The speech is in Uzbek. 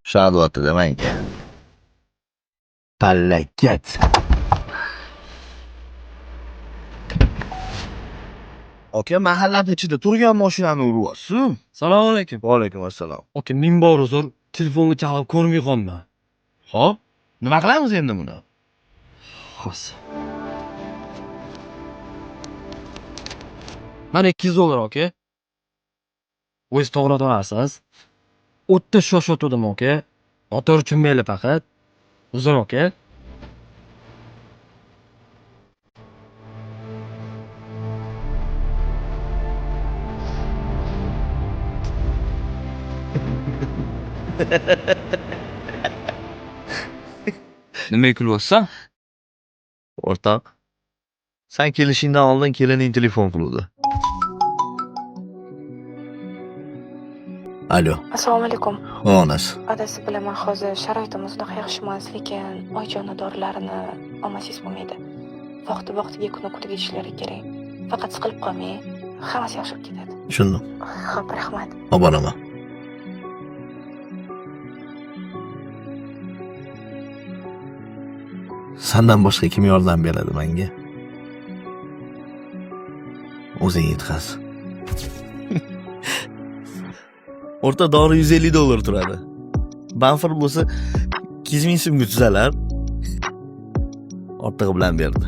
Shadvati demang. Palakat. Aka, mahallada ichida turgan mashinani uryapsiz. Assalomu alaykum. Va alaykum assalom. Aka, men bor uzr, telefonni chaqirib ko'rmay qolman. Xo'p, nima qilamiz endi buni? Xo'sh. Mana $200 aka. O'z to'g'ri olasiz. O'tda shoshotdim aka. Motor uchun mayli faqat. Uzr aka. Nima kulyapsan? O'rtoq, sen kelishingdan oldin kelining telefon qiluvdi. Alo. Assalomu alaykum. Onasi. Adasi bilaman, hozir sharoitimiz unaqa yaxshi emas, lekin oyijon dorilarini olmasangiz bo'lmaydi. Vaqti-vaqtiga kuni kutiga ishlari kerak. Faqat siqilib qolmang, hammasi yaxshi bo'lib ketadi. Tushundim. Xo'p, rahmat. Oboraman. Sandan boshqa kim yordam beradi menga? O'zing yetqaz. O'rta dori $150 turadi. Banfir bo'lsa 2000 so'mga tuzalar. Ortig'i bilan berdi.